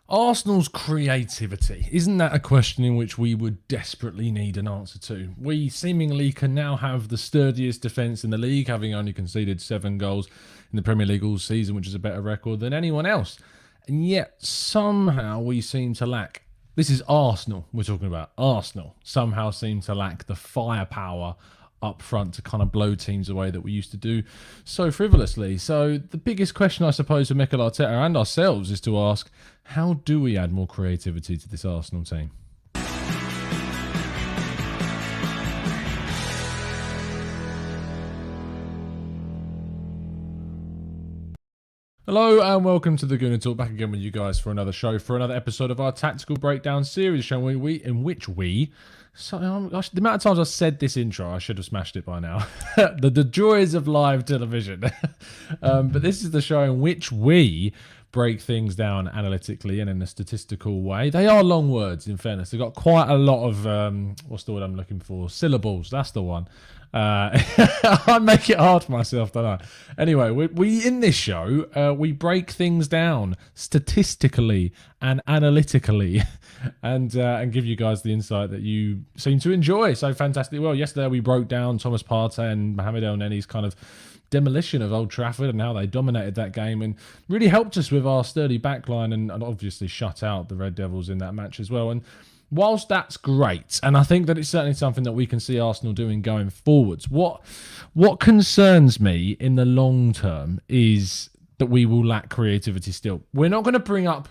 Arsenal's creativity, isn't that a question in which we would desperately need an answer to? We seemingly can now have the sturdiest defence in the league, having only conceded 7 goals in the Premier League all season, which is a better record than anyone else. And yet, somehow we seem to lack, this is Arsenal we're talking about, Arsenal somehow seem to lack the firepower up front to kind of blow teams away that we used to do so frivolously. So the biggest question, I suppose, for Mikel Arteta and ourselves is to ask, how do we add more creativity to this Arsenal team? Hello and welcome to the Gooner Talk, back again with you guys for another show, for another episode of our Tactical Breakdown series show in which we... gosh, the amount of times I've said this intro, I should have smashed it by now. the joys of live television. But this is the show in which we break things down analytically and in a statistical way. They are long words, in fairness. They've got quite a lot of, what's the word I'm looking for? Syllables, that's the one. I make it hard for myself, don't I? Anyway, we in this show, we break things down statistically and analytically and give you guys the insight that you seem to enjoy so fantastically well. Yesterday we broke down Thomas Partey and Mohamed El Nene's kind of demolition of Old Trafford and how they dominated that game and really helped us with our sturdy backline and obviously shut out the Red Devils in that match as well. And whilst that's great, and I think that it's certainly something that we can see Arsenal doing going forwards, what concerns me in the long term is that we will lack creativity still. We're not going to bring up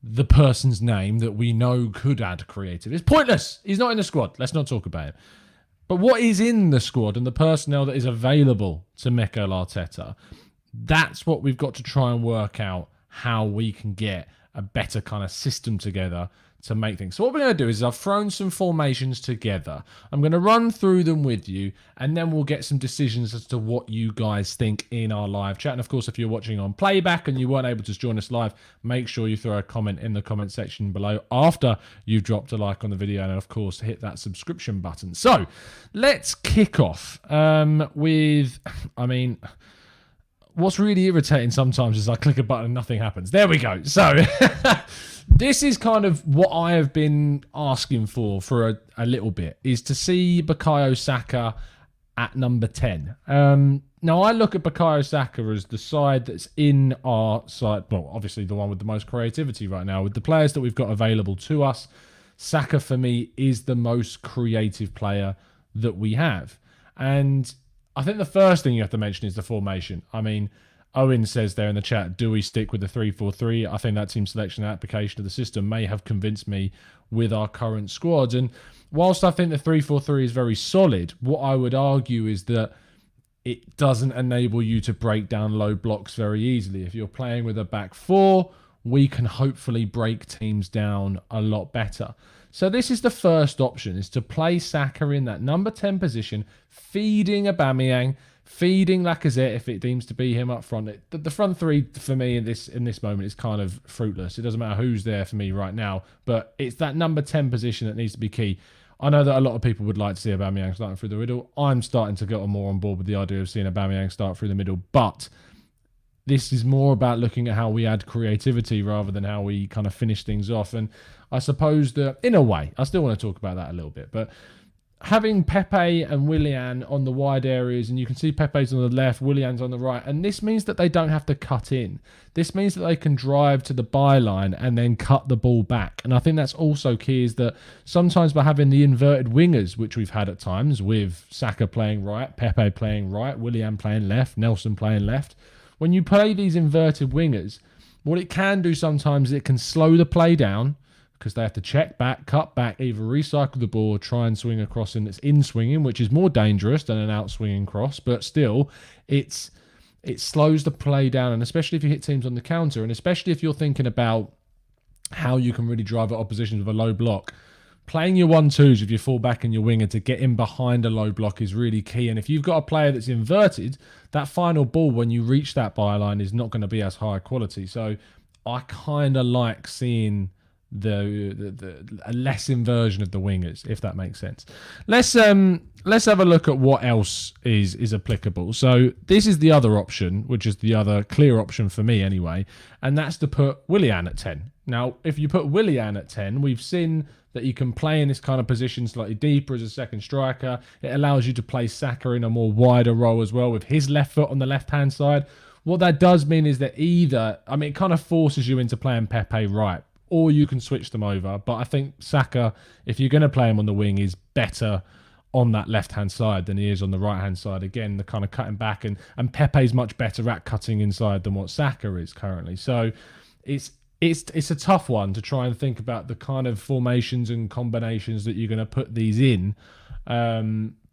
the person's name that we know could add creativity. It's pointless. He's not in the squad. Let's not talk about it. But what is in the squad and the personnel that is available to Mikel Arteta, that's what we've got to try and work out how we can get a better kind of system together to make things. So what we're going to do is I've thrown some formations together. I'm going to run through them with you and then we'll get some decisions as to what you guys think in our live chat. And of course, if you're watching on playback and you weren't able to join us live, make sure you throw a comment in the comment section below after you've dropped a like on the video and of course hit that subscription button. So let's kick off with, what's really irritating sometimes is I click a button and nothing happens. There we go. So this is kind of what I have been asking for a little bit, is to see Bukayo Saka at number 10. Now, I look at Bukayo Saka as the side that's in our side, well, obviously the one with the most creativity right now. With the players that we've got available to us, Saka, for me, is the most creative player that we have. And I think the first thing you have to mention is the formation. I mean, Owen says there in the chat, do we stick with the 3-4-3? I think that team selection and application of the system may have convinced me with our current squad. And whilst I think the 3-4-3 is very solid, what I would argue is that it doesn't enable you to break down low blocks very easily. If you're playing with a back four, we can hopefully break teams down a lot better. So this is the first option, is to play Saka in that number 10 position, feeding Aubameyang, feeding Lacazette if it deems to be him up front. The front three for me in this moment is kind of fruitless. It doesn't matter who's there for me right now, but it's that number 10 position that needs to be key. I know that a lot of people would like to see Aubameyang starting through the middle. I'm starting to get more on board with the idea of seeing Aubameyang start through the middle, but this is more about looking at how we add creativity rather than how we kind of finish things off. And I suppose that, in a way, I still want to talk about that a little bit, but having Pepe and Willian on the wide areas, and you can see Pepe's on the left, Willian's on the right, and this means that they don't have to cut in. This means that they can drive to the byline and then cut the ball back. And I think that's also key, is that sometimes by having the inverted wingers, which we've had at times, with Saka playing right, Pepe playing right, Willian playing left, Nelson playing left, when you play these inverted wingers, what it can do sometimes is it can slow the play down, because they have to check back, cut back, either recycle the ball or try and swing across in its in-swinging, which is more dangerous than an out-swinging cross. But still, it slows the play down, and especially if you hit teams on the counter, and especially if you're thinking about how you can really drive at opposition with a low block, playing your 1-2s with your fullback and your winger to get in behind a low block is really key. And if you've got a player that's inverted, that final ball, when you reach that byline, is not going to be as high quality. So I kind of like seeing a lessened version of the wingers, if that makes sense. Let's have a look at what else is applicable. So this is the other option, which is the other clear option for me anyway, and that's to put Willian at 10. Now, if you put Willian at 10, we've seen that you can play in this kind of position slightly deeper as a second striker. It allows you to play Saka in a more wider role as well with his left foot on the left-hand side. What that does mean is that it kind of forces you into playing Pepe right, or you can switch them over. But I think Saka, if you're going to play him on the wing, is better on that left-hand side than he is on the right-hand side. Again, the kind of cutting back, and Pepe's much better at cutting inside than what Saka is currently. So it's a tough one to try and think about the kind of formations and combinations that you're going to put these in.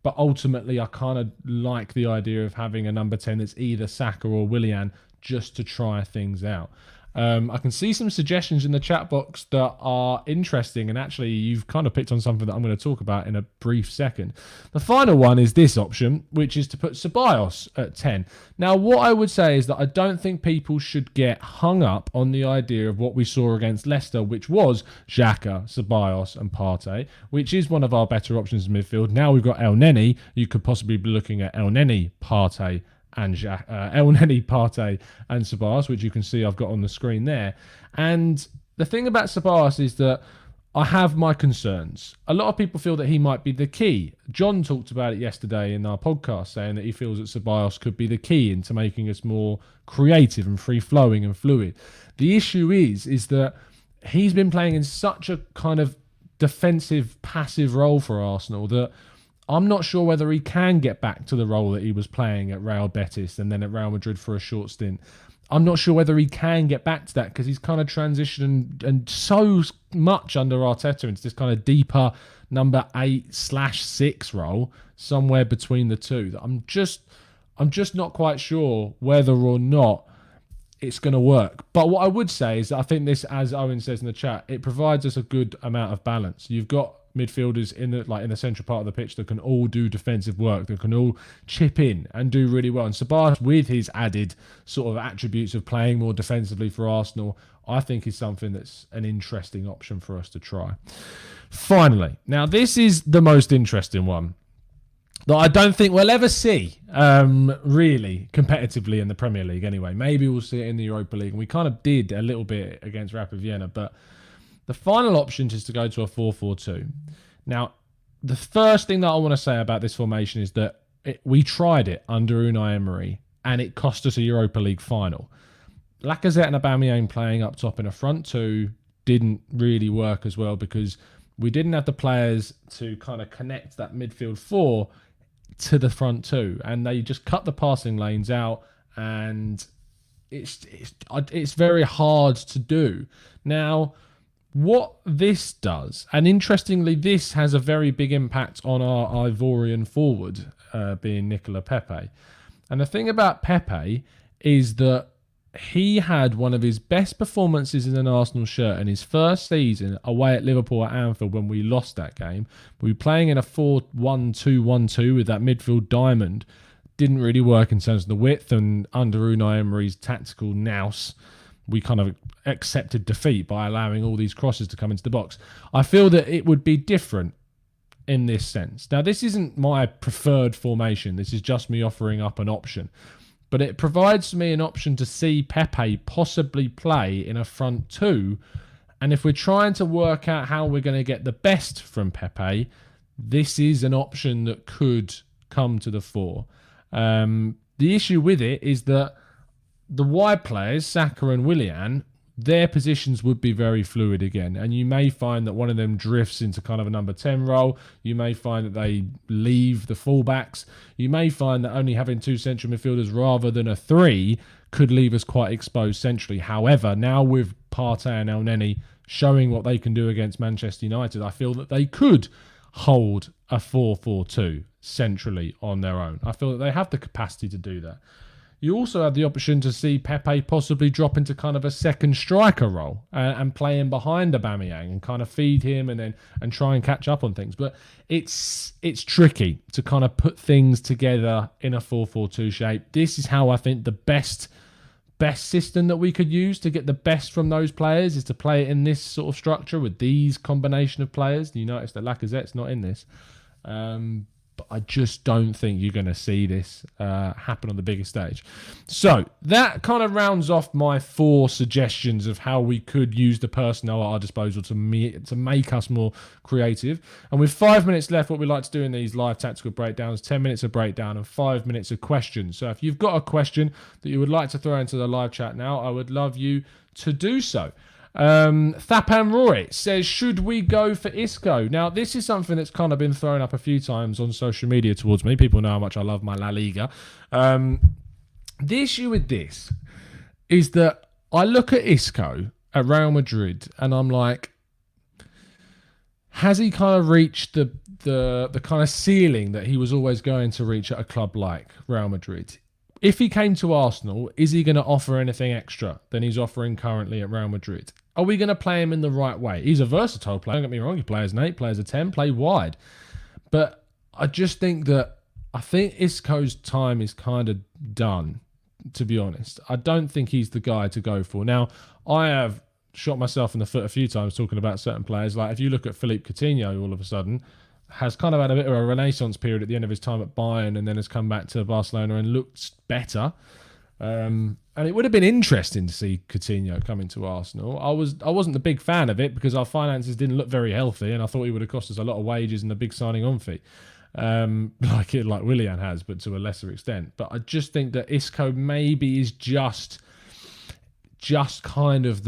But ultimately, I kind of like the idea of having a number 10 that's either Saka or Willian just to try things out. I can see some suggestions in the chat box that are interesting, and actually you've kind of picked on something that I'm going to talk about in a brief second. The final one is this option, which is to put Ceballos at 10. Now, what I would say is that I don't think people should get hung up on the idea of what we saw against Leicester, which was Xhaka, Ceballos and Partey, which is one of our better options in midfield. Now we've got El Neni. You could possibly be looking at El Neni, Partey, and El Neni, Partey and Ceballos, which you can see I've got on the screen there. And the thing about Ceballos is that I have my concerns. A lot of people feel that he might be the key. John talked about it yesterday in our podcast, saying that he feels that Ceballos could be the key into making us more creative and free-flowing and fluid. The issue is that he's been playing in such a kind of defensive, passive role for Arsenal that I'm not sure whether he can get back to the role that he was playing at Real Betis and then at Real Madrid for a short stint. I'm not sure whether he can get back to that because he's kind of transitioned and so much under Arteta into this kind of deeper number 8/6 role, somewhere between the two. That I'm just not quite sure whether or not it's going to work. But what I would say is that I think this, as Owen says in the chat, it provides us a good amount of balance. You've got midfielders in the central part of the pitch that can all do defensive work, that can all chip in and do really well. And Ceballos, with his added sort of attributes of playing more defensively for Arsenal, I think is something that's an interesting option for us to try. Finally, now this is the most interesting one that I don't think we'll ever see really competitively in the Premier League anyway. Maybe we'll see it in the Europa League, and we kind of did a little bit against Rapid Vienna, but the final option is to go to a 4-4-2. Now, the first thing that I want to say about this formation is that we tried it under Unai Emery, and it cost us a Europa League final. Lacazette and Aubameyang playing up top in a front two didn't really work as well because we didn't have the players to kind of connect that midfield four to the front two, and they just cut the passing lanes out, and it's very hard to do. Now, what this does, and interestingly, this has a very big impact on our Ivorian forward, being Nicola Pepe. And the thing about Pepe is that he had one of his best performances in an Arsenal shirt in his first season away at Liverpool at Anfield when we lost that game. We were playing in a 4-1-2-1-2 with that midfield diamond. Didn't really work in terms of the width, and under Unai Emery's tactical nous, we kind of accepted defeat by allowing all these crosses to come into the box. I feel that it would be different in this sense. Now, this isn't my preferred formation. This is just me offering up an option. But it provides me an option to see Pepe possibly play in a front two. And if we're trying to work out how we're going to get the best from Pepe, this is an option that could come to the fore. The issue with it is that the wide players, Saka and Willian, their positions would be very fluid again. And you may find that one of them drifts into kind of a number 10 role. You may find that they leave the fullbacks. You may find that only having two central midfielders rather than a three could leave us quite exposed centrally. However, now with Partey and El Neni showing what they can do against Manchester United, I feel that they could hold a 4-4-2 centrally on their own. I feel that they have the capacity to do that. You also have the option to see Pepe possibly drop into kind of a second striker role and play him behind Aubameyang and kind of feed him and try and catch up on things. But it's tricky to kind of put things together in a 4-4-2 shape. This is how I think the best best system that we could use to get the best from those players is to play it in this sort of structure with these combination of players. You notice that Lacazette's not in this. But I just don't think you're going to see this happen on the biggest stage. So that kind of rounds off my 4 suggestions of how we could use the personnel at our disposal to make us more creative. And with 5 minutes left, what we like to do in these live tactical breakdowns, 10 minutes of breakdown and 5 minutes of questions. So if you've got a question that you would like to throw into the live chat now, I would love you to do so. Thapan Roy says, should we go for Isco? Now, this is something that's kind of been thrown up a few times on social media towards me. People know how much I love my La Liga. The issue with this is that I look at Isco at Real Madrid and I'm like, has he kind of reached the kind of ceiling that he was always going to reach at a club like Real Madrid? If he came to Arsenal, is he going to offer anything extra than he's offering currently at Real Madrid? Are we going to play him in the right way? He's a versatile player, don't get me wrong. He plays an 8, plays a 10, play wide. But I just think Isco's time is kind of done, to be honest. I don't think he's the guy to go for. Now, I have shot myself in the foot a few times talking about certain players. Like if you look at Philippe Coutinho all of a sudden, has kind of had a bit of a renaissance period at the end of his time at Bayern and then has come back to Barcelona and looks better. And it would have been interesting to see Coutinho come into Arsenal. I wasn't a big fan of it because our finances didn't look very healthy and I thought he would have cost us a lot of wages and a big signing on fee. Like Willian has, but to a lesser extent. But I just think that Isco maybe is just kind of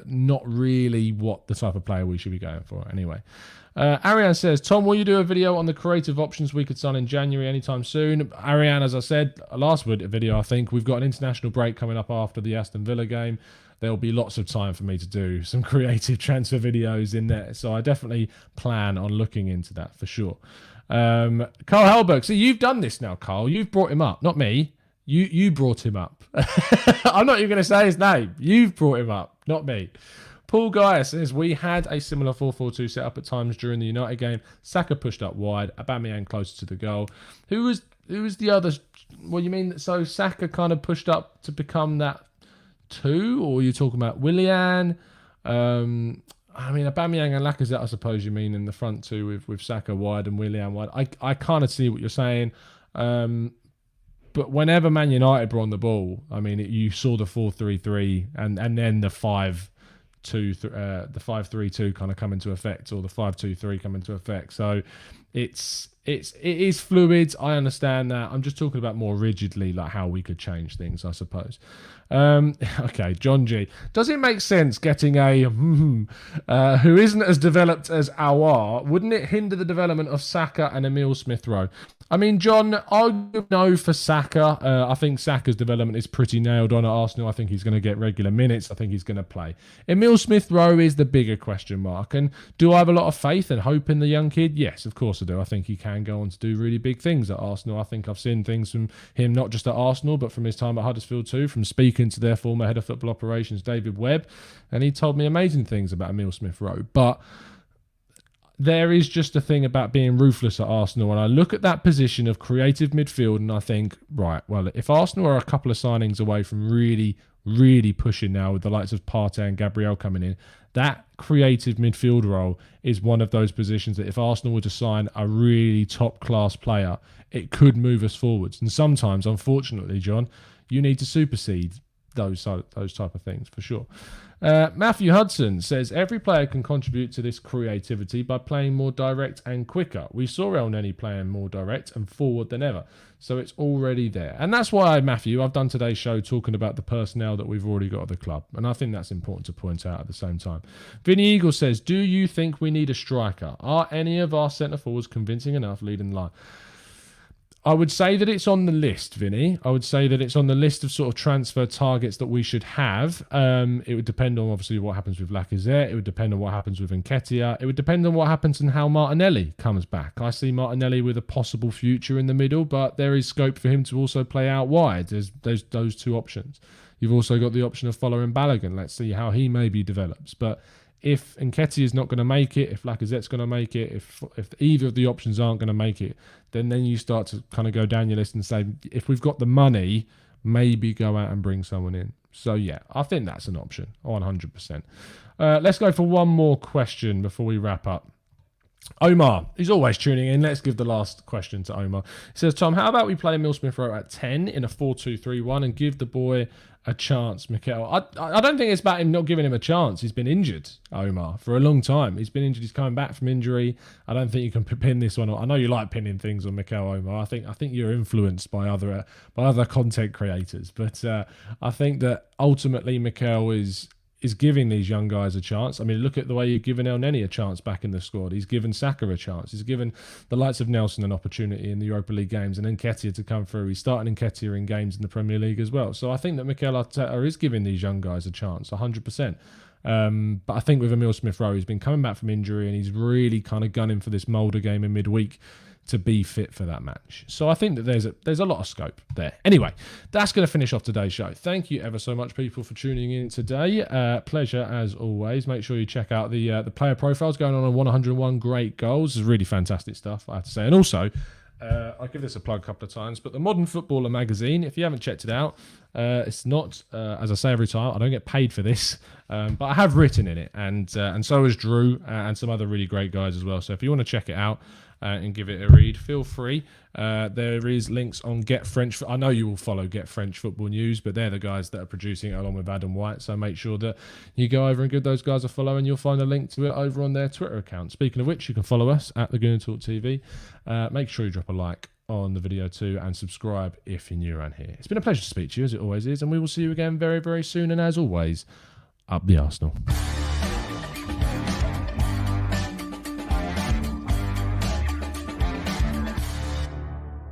not really what the type of player we should be going for anyway. Ariane says, Tom, will you do a video on the creative options we could sign in January anytime soon? Ariane, as I said, last video, I think we've got an international break coming up after the Aston Villa game. There'll be lots of time for me to do some creative transfer videos in there. So I definitely plan on looking into that for sure. Carl Hellberg, so you've done this now, Carl. You've brought him up, not me. You brought him up. I'm not even going to say his name. You've brought him up, not me. Paul Geyer says, we had a similar 4-4-2 set up at times during the United game. Saka pushed up wide, Aubameyang closer to the goal. Who was the other? Well, you mean, so Saka kind of pushed up to become that 2? Or are you talking about Willian? I mean, Aubameyang and Lacazette, I suppose you mean in the front 2 with Saka wide and Willian wide. I kind of see what you're saying. But whenever Man United were on the ball, I mean, you saw the 4-3-3 and then the 5-3-2 kind of come into effect, or the 5-2-3 come into effect. So it is fluid. I understand that. I'm just talking about more rigidly, like how we could change things, I suppose. Okay, John G. Does it make sense getting a who isn't as developed as Aouar? Wouldn't it hinder the development of Saka and Emile Smith-Rowe? I mean, John, I'll no for Saka. I think Saka's development is pretty nailed on at Arsenal. I think he's going to get regular minutes. I think he's going to play. Emile Smith-Rowe is the bigger question mark. And do I have a lot of faith and hope in the young kid? Yes, of course I do. I think he can go on to do really big things at Arsenal. I think I've seen things from him, not just at Arsenal, but from his time at Huddersfield too, from speaking to their former head of football operations, David Webb. And he told me amazing things about Emile Smith-Rowe. But there is just a thing about being ruthless at Arsenal. And I look at that position of creative midfield and I think, right, well, if Arsenal are a couple of signings away from really, really pushing now with the likes of Partey and Gabriel coming in, that creative midfield role is one of those positions that if Arsenal were to sign a really top-class player, it could move us forwards. And sometimes, unfortunately, John, you need to supersede those type of things, for sure. Matthew Hudson says, every player can contribute to this creativity by playing more direct and quicker. We saw El Neni playing more direct and forward than ever, so it's already there. And that's why, Matthew, I've done today's show talking about the personnel that we've already got at the club, and I think that's important to point out at the same time. Vinny Eagle says, do you think we need a striker? Are any of our centre-forwards convincing enough leading the line? I would say that it's on the list, Vinny. I would say that it's on the list of sort of transfer targets that we should have. It would depend on, obviously, what happens with Lacazette. It would depend on what happens with Nketiah. It would depend on what happens and how Martinelli comes back. I see Martinelli with a possible future in the middle, but there is scope for him to also play out wide. There's those two options. You've also got the option of following Balogun. Let's see how he maybe develops. But if Nketiah is not going to make it, if Lacazette's going to make it, if either of the options aren't going to make it, then you start to kind of go down your list and say, if we've got the money, maybe go out and bring someone in. So, yeah, I think that's an option, 100%. Let's go for one more question before we wrap up. Omar, he's always tuning in. Let's give the last question to Omar. He says, Tom, how about we play Emil Smith-Rowe at 10 in a 4-2-3-1 and give the boy a chance, Mikel? I don't think it's about him not giving him a chance. He's been injured, Omar, for a long time. He's been injured. He's coming back from injury. I don't think you can pin this one. I know you like pinning things on Mikel, Omar. I think you're influenced by other content creators, but I think that ultimately Mikel is giving these young guys a chance. I mean, look at the way you've given El Neni a chance back in the squad. He's given Saka a chance. He's given the likes of Nelson an opportunity in the Europa League games, and then Nketiah to come through. He's starting Nketiah in games in the Premier League as well. So I think that Mikel Arteta is giving these young guys a chance, 100%. But I think with Emil Smith-Rowe, he's been coming back from injury, and he's really kind of gunning for this Molde game in midweek to be fit for that match. So I think that there's a lot of scope there. Anyway, that's going to finish off today's show. Thank you ever so much, people, for tuning in today. Pleasure as always. Make sure you check out the player profiles going on 101 great goals. This is really fantastic stuff, I have to say. And also, I'll give this a plug a couple of times, but the Modern Footballer magazine, if you haven't checked it out, it's not, as I say every time, I don't get paid for this, but I have written in it, and so has Drew and some other really great guys as well. So if you want to check it out, and give it a read, feel free. There is links on Get French. I know you will follow Get French Football News, but they're the guys that are producing it along with Adam White. So make sure that you go over and give those guys a follow, and you'll find a link to it over on their Twitter account. Speaking of which, you can follow us at the Gooner Talk TV. Make sure you drop a like on the video too, and subscribe if you're new around here. It's been a pleasure to speak to you, as it always is, and we will see you again very, very soon. And as always, up the Arsenal.